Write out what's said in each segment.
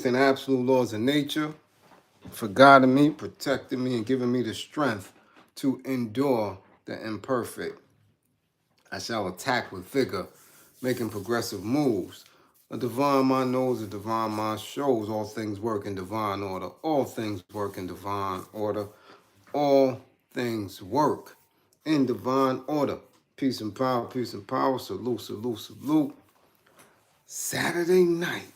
truth and absolute laws of nature, for guiding me, protecting me, and giving me the strength to endure the imperfect. I shall attack with vigor, making progressive moves. A divine mind knows, a divine mind shows. All things work in divine order. All things work in divine order. All things work in divine order. Peace and power, peace and power. Salute, salute, salute. Saturday night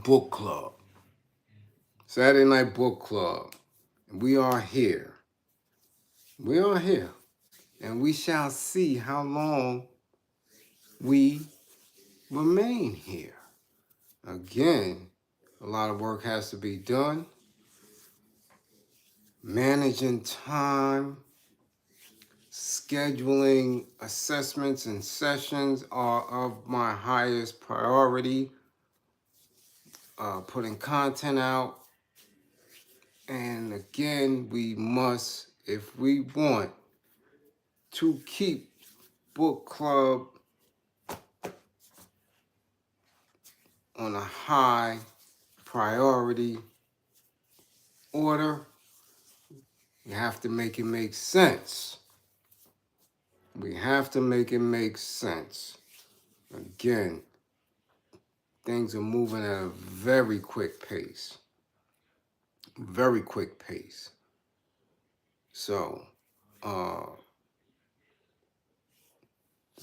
book club. Saturday night book club. We are here. We are here. And we shall see how long we remain here. Again, a lot of work has to be done. Managing time, scheduling assessments and sessions are of my highest priority. Putting content out. And again, we must, if we want to keep book club on a high priority order, you have to make it make sense. We have to make it make sense. Again, things are moving at a very quick pace. Very quick pace. So,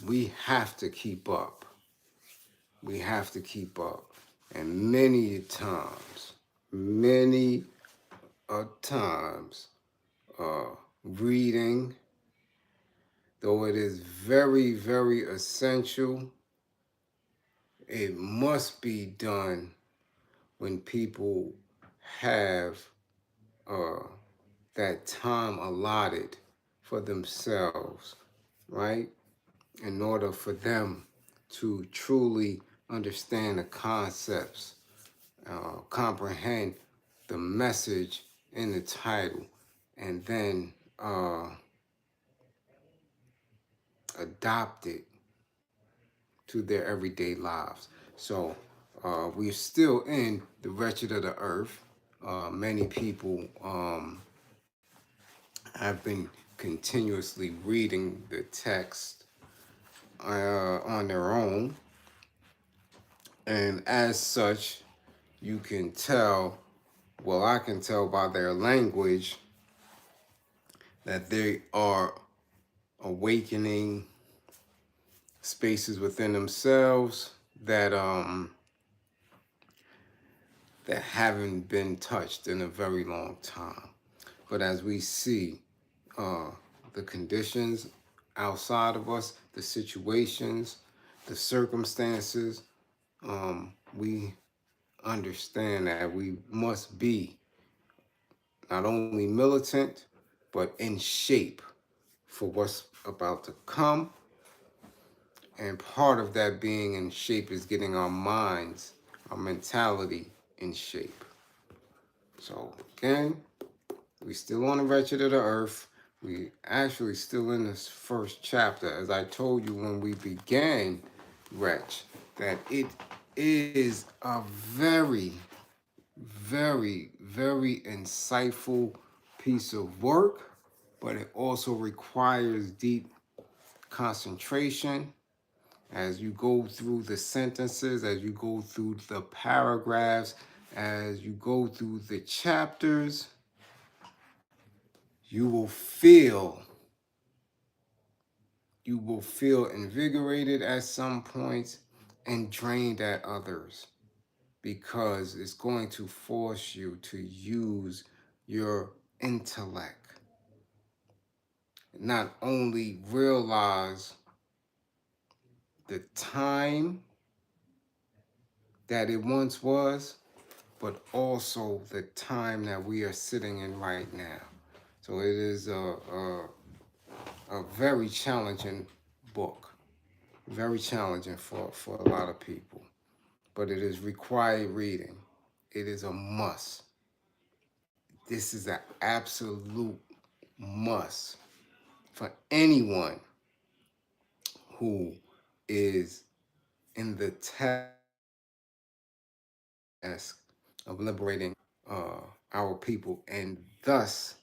we have to keep up. We have to keep up. And many times, reading, though it is very, very essential, it must be done when people have that time allotted for themselves, right? In order for them to truly understand the concepts, comprehend the message in the title, and then adopt it to their everyday lives. So we're still in the wretched of the earth. Many people have been continuously reading the text on their own. And as such, you can tell, well, I can tell by their language that they are awakening spaces within themselves that that haven't been touched in a very long time. But as we see the conditions outside of us, the situations, the circumstances, we understand that we must be not only militant, but in shape for what's about to come. And part of that being in shape is getting our minds, our mentality in shape. So again, we still on the wretched of the earth. We actually still in this first chapter. As I told you when we began Wretch, that it is a very, very, very insightful piece of work, but it also requires deep concentration as you go through the sentences, as you go through the paragraphs, as you go through the chapters. You will feel invigorated at some points and drained at others, because it's going to force you to use your intellect. Not only realize the time that it once was, but also the time that we are sitting in right now. So it is a very challenging book, very challenging for a lot of people, but it is required reading. It is a must. This is an absolute must for anyone who is in the tech of liberating our people and thus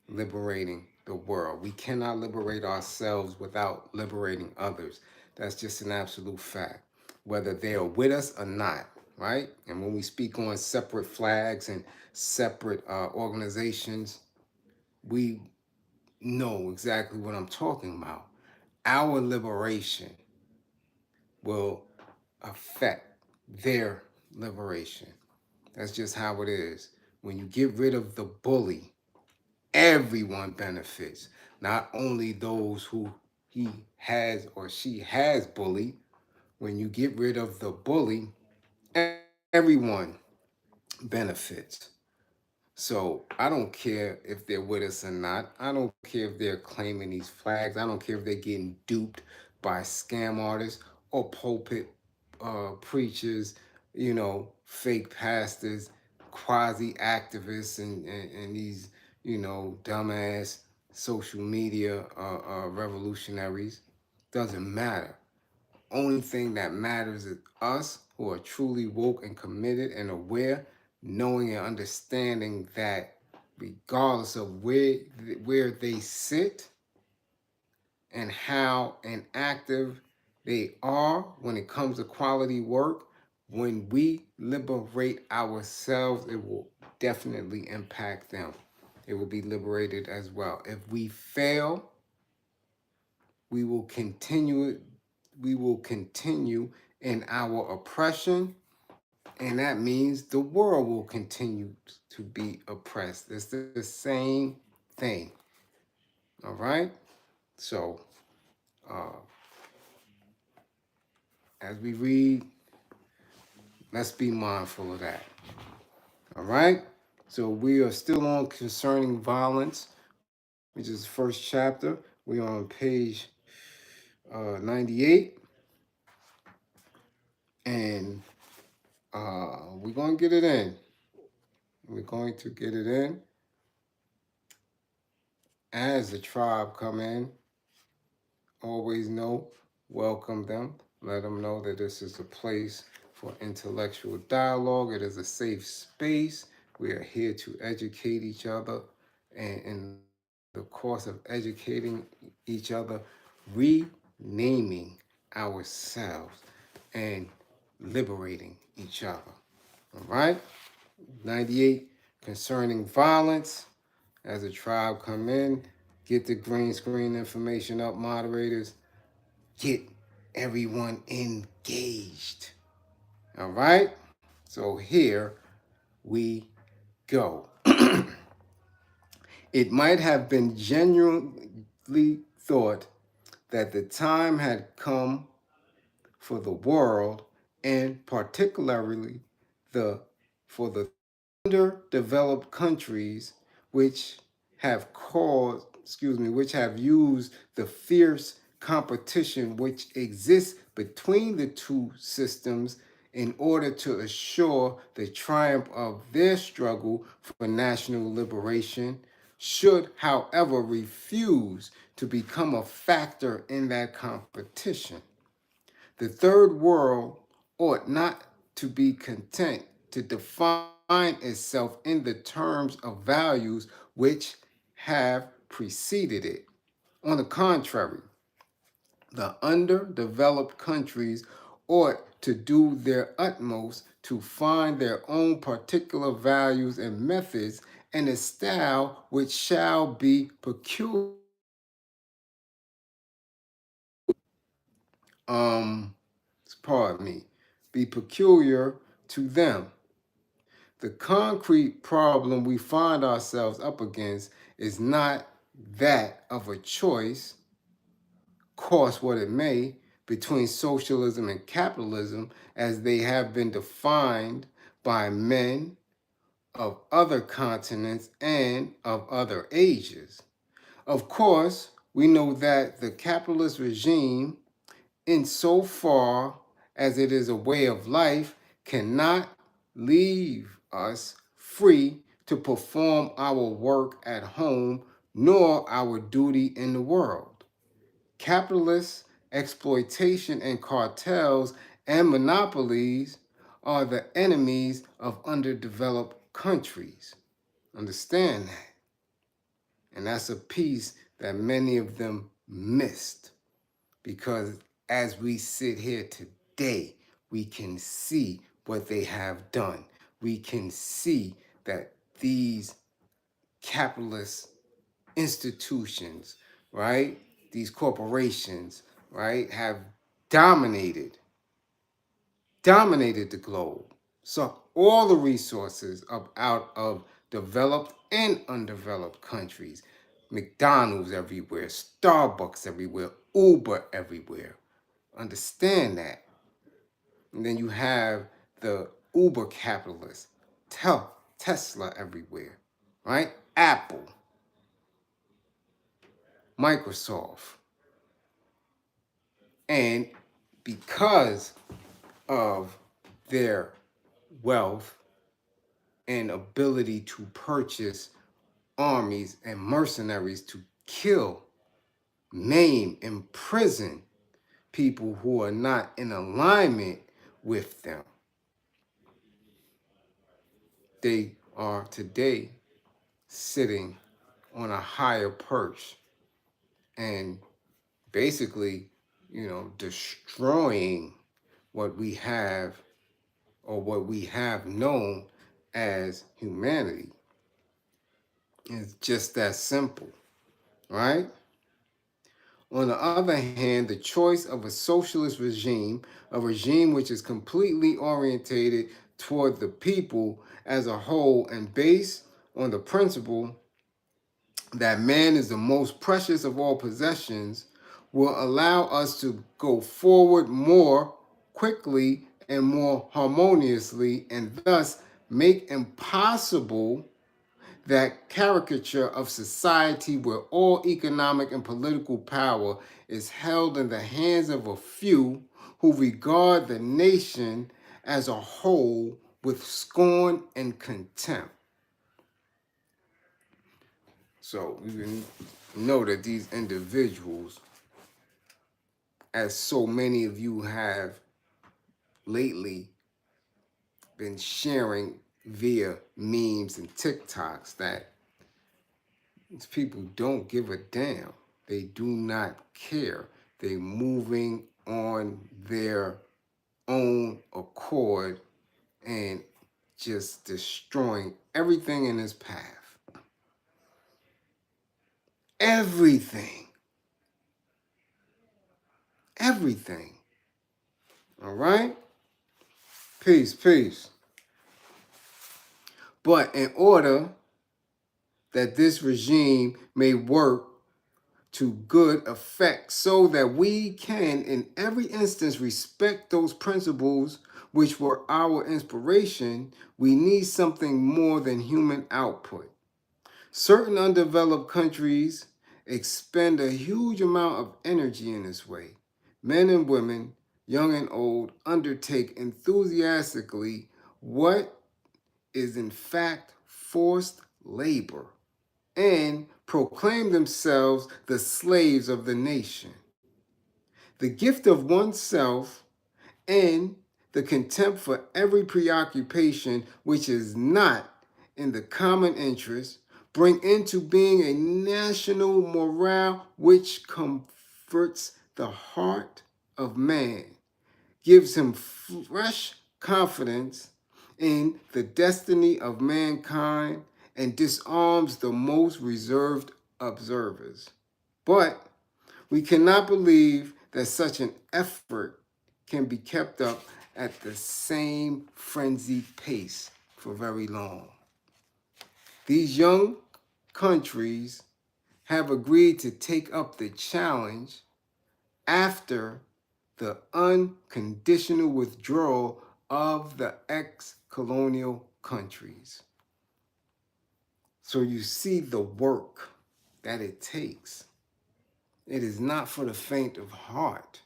liberating the world. We cannot liberate ourselves without liberating others. That's just an absolute fact, whether they are with us or not, right? And when we speak on separate flags and separate organizations, we know exactly what I'm talking about. Our liberation will affect their liberation. That's just how it is. When you get rid of the bully, everyone benefits. Not only those who he has or she has bullied. When you get rid of the bully, everyone benefits. So I don't care if they're with us or not. I don't care if they're claiming these flags. I don't care if they're getting duped by scam artists or pulpit preachers, fake pastors, quasi activists, and these, dumbass social media revolutionaries. Doesn't matter. Only thing that matters is us who are truly woke and committed and aware, knowing and understanding that regardless of where they sit and how inactive they are when it comes to quality work, when we liberate ourselves, it will definitely impact them. It will be liberated as well. If we fail, we will continue in our oppression, and that means the world will continue to be oppressed. It's the same thing. All right. So as we read, let's be mindful of that. All right. So we are still on concerning violence, which is the first chapter. We're on page 98, and we're going to get it in. We're going to get it in as the tribe come in. Always know, welcome them. Let them know that this is a place for intellectual dialogue. It is a safe space. We are here to educate each other. And in the course of educating each other, renaming ourselves and liberating each other. All right? 98, concerning violence. As a tribe come in, get the green screen information up, moderators. Get everyone engaged. All right? So here we go. It might have been genuinely thought that the time had come for the world, and particularly the for the underdeveloped countries which which have used the fierce competition which exists between the two systems in order to assure the triumph of their struggle for national liberation, should, however, refuse to become a factor in that competition. The third world ought not to be content to define itself in the terms of values which have preceded it. On the contrary, the underdeveloped countries ought to do their utmost to find their own particular values and methods and a style which shall be peculiar um pardon me, be peculiar to them. The concrete problem we find ourselves up against is not that of a choice, cost what it may, between socialism and capitalism as they have been defined by men of other continents and of other ages. Of course, we know that the capitalist regime, insofar as it is a way of life, cannot leave us free to perform our work at home nor our duty in the world. Capitalist exploitation and cartels and monopolies are the enemies of underdeveloped countries. Understand that. And that's a piece that many of them missed. Because as we sit here today, we can see what they have done. We can see that these capitalist institutions, right? These corporations, right, have dominated the globe, suck all the resources out of developed and undeveloped countries. McDonald's everywhere, Starbucks everywhere, Uber everywhere. Understand that. And then you have the Uber capitalists, Tesla everywhere, right? Apple, Microsoft. And because of their wealth and ability to purchase armies and mercenaries to kill, maim, imprison people who are not in alignment with them, they are today sitting on a higher perch and basically, destroying what we have or what we have known as humanity. It's just that simple, right? On the other hand, the choice of a socialist regime, a regime which is completely orientated toward the people as a whole and based on the principle that man is the most precious of all possessions, will allow us to go forward more quickly and more harmoniously, and thus make impossible that caricature of society where all economic and political power is held in the hands of a few who regard the nation as a whole with scorn and contempt. So you can know that these individuals, as so many of you have lately been sharing via memes and TikToks, that these people don't give a damn. They do not care. They're moving on their own accord and just destroying everything in his path. Everything. Everything. All right? Peace, peace. But in order that this regime may work to good effect, so that we can in every instance respect those principles which were our inspiration, we need something more than human output. Certain undeveloped countries expend a huge amount of energy in this way. Men and women, young and old, undertake enthusiastically what is in fact forced labor and proclaim themselves the slaves of the nation. The gift of oneself and the contempt for every preoccupation which is not in the common interest bring into being a national morale which comforts the heart of man, gives him fresh confidence in the destiny of mankind, and disarms the most reserved observers. But we cannot believe that such an effort can be kept up at the same frenzied pace for very long. These young countries have agreed to take up the challenge after the unconditional withdrawal of the ex-colonial countries. So you see the work that it takes. It is not for the faint of heart.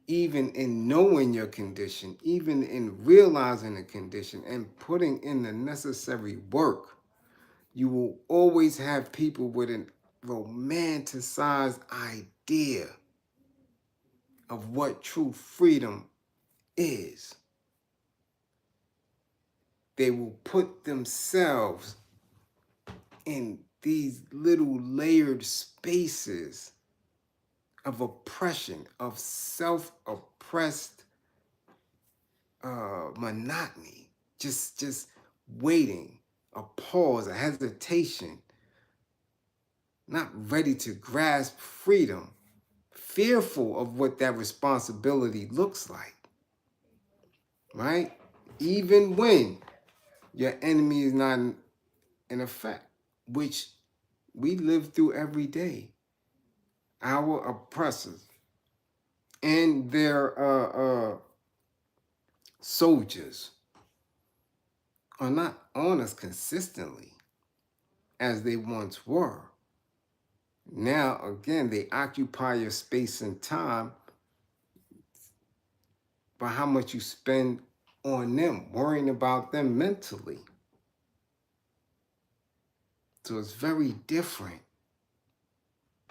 Even in knowing your condition, even in realizing the condition and putting in the necessary work, you will always have people with an romanticized idea of what true freedom is. They will put themselves in these little layered spaces of oppression, of self-oppressed monotony, just waiting, a pause, a hesitation, not ready to grasp freedom, fearful of what that responsibility looks like, right? Even when your enemy is not in effect, which we live through every day. Our oppressors and their soldiers are not on us consistently as they once were. Now, again, they occupy your space and time by how much you spend on them, worrying about them mentally. So it's very different.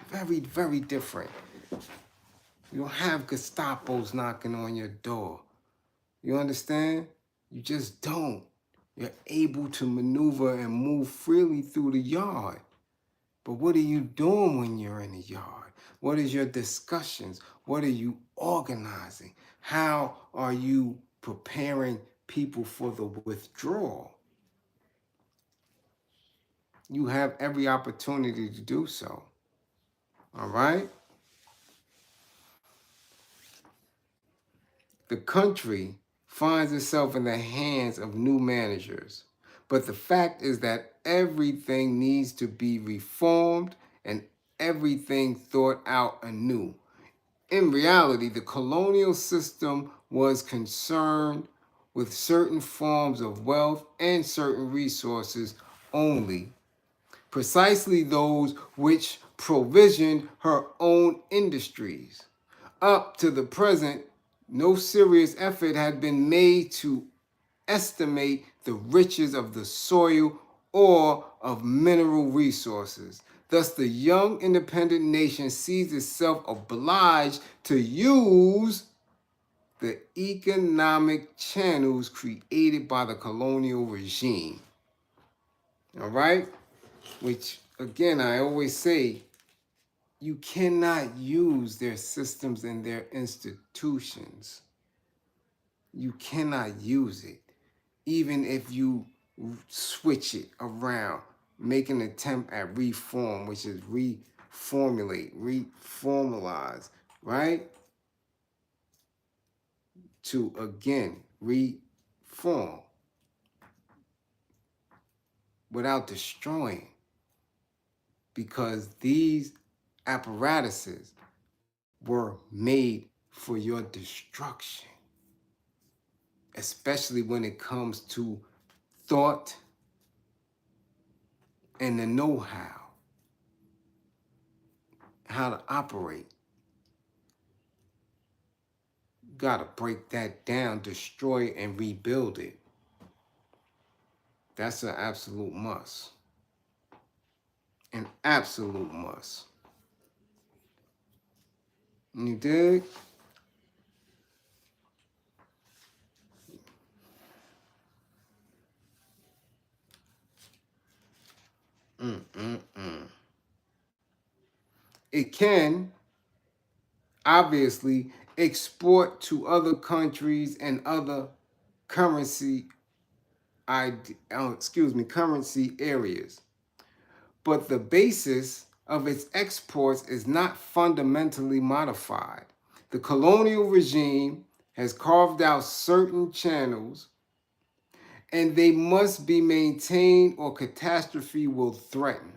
Very, very different. You don't have Gestapos knocking on your door. You understand? You just don't. You're able to maneuver and move freely through the yard. But what are you doing when you're in the yard? What is your discussions? What are you organizing? How are you preparing people for the withdrawal? You have every opportunity to do so. All right? The country finds itself in the hands of new managers. But the fact is that everything needs to be reformed and everything thought out anew. In reality, the colonial system was concerned with certain forms of wealth and certain resources only, precisely those which provisioned her own industries. Up to the present, no serious effort had been made to estimate the riches of the soil or of mineral resources. Thus, the young independent nation sees itself obliged to use the economic channels created by the colonial regime. All right? Which, again, I always say, you cannot use their systems and their institutions. You cannot use it. Even if you switch it around, make an attempt at reform, which is reformulate, reformalize, right? To, again, reform without destroying. Because these apparatuses were made for your destruction, especially when it comes to thought and the know-how, how to operate. You gotta break that down, destroy it, and rebuild it. That's an absolute must. An absolute must. You dig? It can obviously export to other countries and other currency currency areas. But the basis of its exports is not fundamentally modified. The colonial regime has carved out certain channels, and they must be maintained or catastrophe will threaten.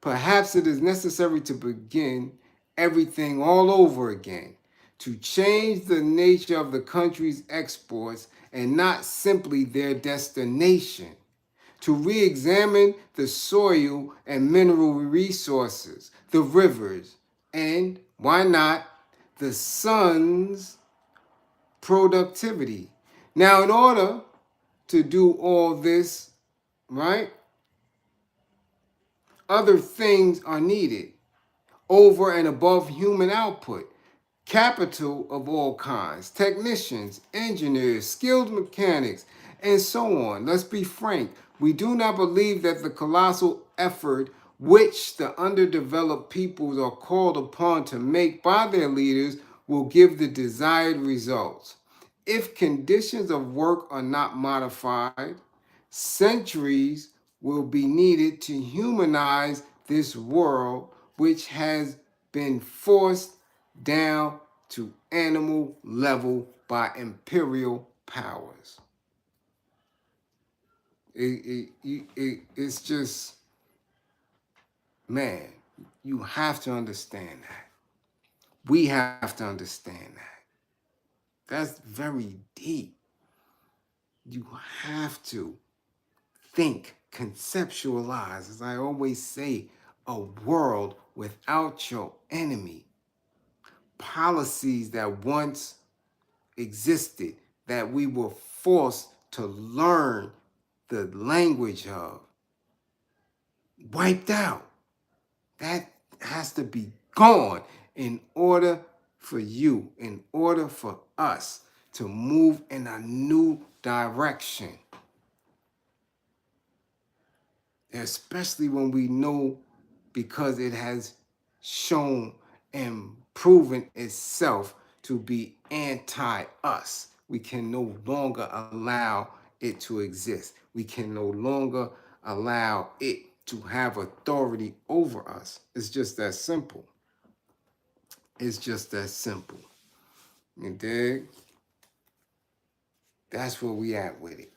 Perhaps it is necessary to begin everything all over again, to change the nature of the country's exports and not simply their destination, to re-examine the soil and mineral resources, the rivers, and, why not, the sun's productivity. Now, in order to do all this, right, other things are needed over and above human output. capital of all kinds, technicians, engineers, skilled mechanics, and so on. Let's be frank. We do not believe that the colossal effort which the underdeveloped peoples are called upon to make by their leaders will give the desired results. If conditions of work are not modified, centuries will be needed to humanize this world which has been forced down to animal level by imperial powers. It's just, man, you have to understand that. We have to understand that. That's very deep. You have to think, conceptualize, as I always say, a world without your enemy. Policies that once existed, that we were forced to learn the language of, wiped out. That has to be gone in order for you, in order for us to move in a new direction. Especially when we know, because it has shown and proven itself to be anti-us. We can no longer allow it to exist. We can no longer allow it to have authority over us. It's just that simple. It's just that simple. You dig? That's where we at with it.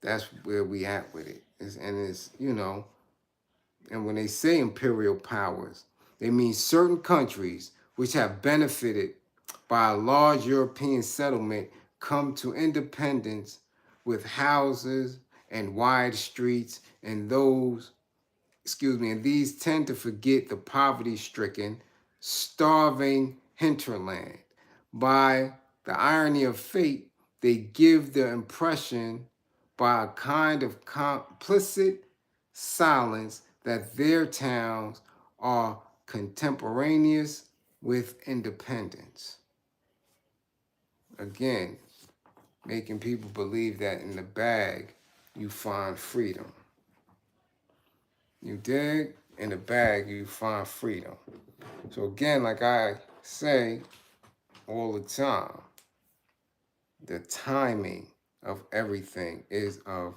That's where we at with it. It's, you know, and when they say imperial powers, they mean certain countries which have benefited by a large European settlement come to independence with houses and wide streets, and and these tend to forget the poverty-stricken, starving hinterland. By the irony of fate, they give the impression by a kind of complicit silence that their towns are contemporaneous with independence. Again, making people believe that in the bag you find freedom. You dig? In the bag you find freedom. So again, like I say all the time, the timing of everything is of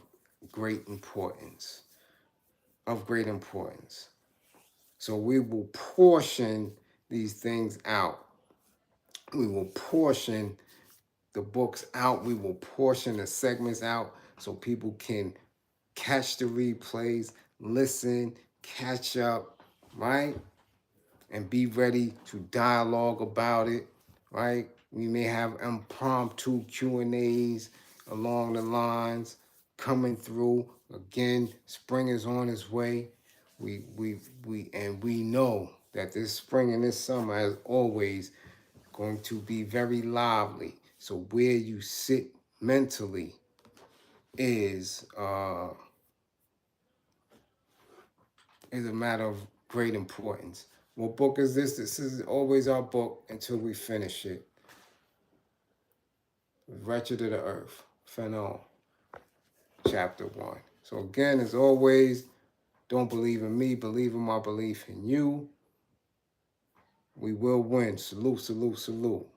great importance. Of great importance. So we will portion these things out. We will portion the books out. We will portion the segments out so people can catch the replays, listen, catch up, right? And be ready to dialogue about it, right? We may have impromptu Q&As along the lines coming through. Again, spring is on its way. We know that this spring and this summer, as always, going to be very lively. So where you sit mentally is a matter of great importance. What book is this? This is always our book until we finish it. Wretched of the Earth, Fanon, Chapter 1. So again, as always, don't believe in me, believe in my belief in you. We will win. Salute, salute, salute.